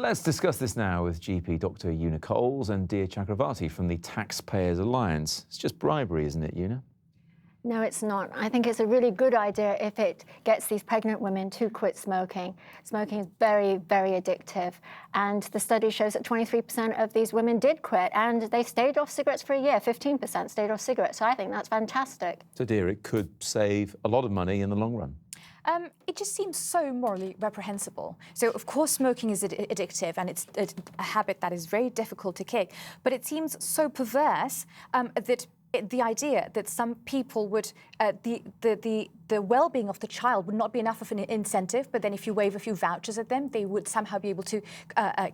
Let's discuss this now with GP Dr. Una Coles and Dia Chakravarty from the TaxPayers Alliance. It's just bribery, isn't it, Una? No, it's not. I think it's a really good idea if it gets these pregnant women to quit smoking. Smoking is very, very addictive. And the study shows that 23% of these women did quit, and they stayed off cigarettes for a year. 15% stayed off cigarettes. So I think that's fantastic. So, Dia, it could save a lot of money in the long run. It just seems so morally reprehensible. So, of course, smoking is addictive, and it's a habit that is very difficult to kick. But it seems so perverse that the idea that some people would, the well-being of the child would not be enough of an incentive, but then if you wave a few vouchers at them, they would somehow be able to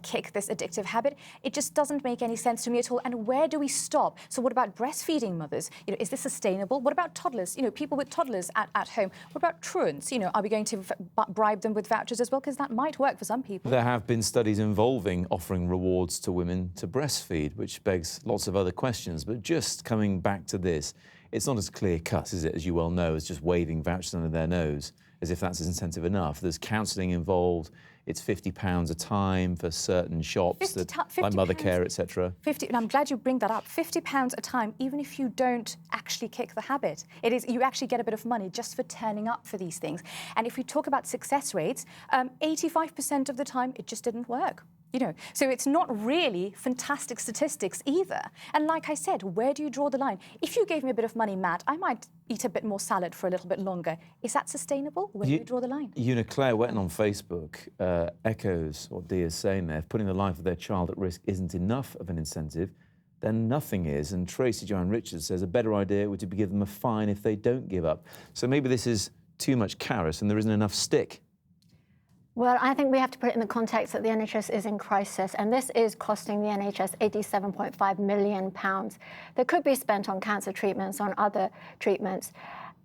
kick this addictive habit. It just doesn't make any sense to me at all. And where do we stop? So what about breastfeeding mothers? Is this sustainable? What about toddlers? People with toddlers at home. What about truants? Are we going to bribe them with vouchers as well? Because that might work for some people. There have been studies involving offering rewards to women to breastfeed, which begs lots of other questions. But just coming back to this, it's not as clear-cut, is it, as you well know, as just waving vouchers under their nose, as if that's incentive enough. There's counselling involved. It's £50 a time for certain shops, like Mothercare, etc. And I'm glad you bring that up. £50 a time, even if you don't actually kick the habit. You actually get a bit of money just for turning up for these things. And if we talk about success rates, 85% of the time, it just didn't work. So it's not really fantastic statistics either. And like I said, where do you draw the line? If you gave me a bit of money, Matt, I might eat a bit more salad for a little bit longer. Is that sustainable? Where do you draw the line? Una, Claire Wetton on Facebook echoes what Dia's saying there. If putting the life of their child at risk isn't enough of an incentive, then nothing is. And Tracy Joanne Richards says a better idea would be to give them a fine if they don't give up. So maybe this is too much carrot and there isn't enough stick. Well, I think we have to put it in the context that the NHS is in crisis, and this is costing the NHS £87.5 million that could be spent on cancer treatments, on other treatments.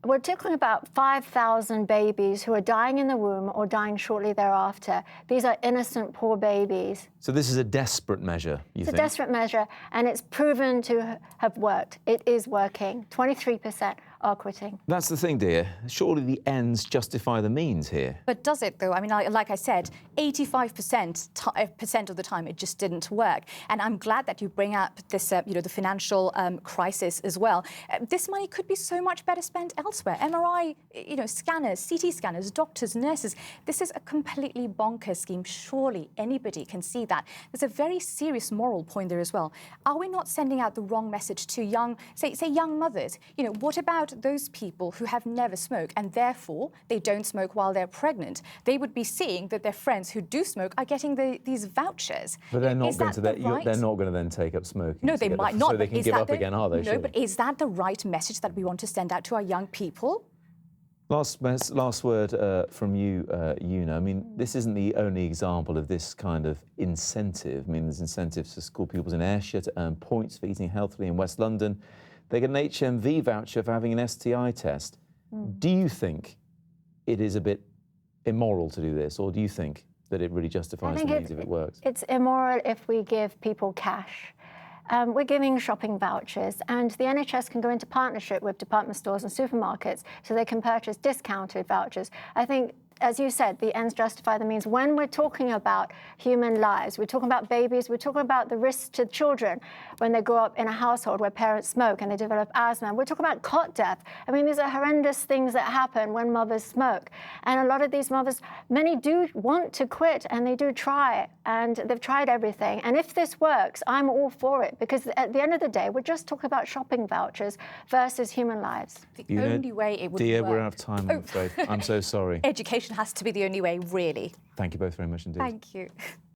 We're talking about 5,000 babies who are dying in the womb or dying shortly thereafter. These are innocent, poor babies. So this is a desperate measure, you think? It's a desperate measure, and it's proven to have worked. It is working. 23% are quitting. That's the thing, Dia. Surely the ends justify the means here. But does it, though? I mean, like I said, 85% of the time it just didn't work. And I'm glad that you bring up this, the financial crisis as well. This money could be so much better spent elsewhere. MRI, scanners, CT scanners, doctors, nurses. This is a completely bonkers scheme. Surely anybody can see that. There's a very serious moral point there as well. Are we not sending out the wrong message to young, say young mothers? What about those people who have never smoked and therefore they don't smoke while they're pregnant? They would be seeing that their friends who do smoke are getting these vouchers. But they're not going to. They're not going to then take up smoking. No, they might not. So they can give up again, are they? No, but is that the right message that we want to send out to our young people? Last word from you, Una. I mean, this isn't the only example of this kind of incentive. I mean, there's incentives for school pupils in Ayrshire to earn points for eating healthily in West London. They get an HMV voucher for having an STI test. Do you think it is a bit immoral to do this, or do you think that it really justifies the needs if it works? It's immoral if we give people cash. We're giving shopping vouchers, and the NHS can go into partnership with department stores and supermarkets so they can purchase discounted vouchers. I think, as you said, the ends justify the means. When we're talking about human lives, we're talking about babies, we're talking about the risks to children when they grow up in a household where parents smoke and they develop asthma. We're talking about cot death. I mean, these are horrendous things that happen when mothers smoke. And a lot of these mothers, many do want to quit, and they do try, and they've tried everything. And if this works, I'm all for it, because at the end of the day, we're just talking about shopping vouchers versus human lives. The only way it would Dia, work. we're out of time, I'm afraid. I'm so sorry. Education has to be the only way, really. Thank you both very much indeed. Thank you.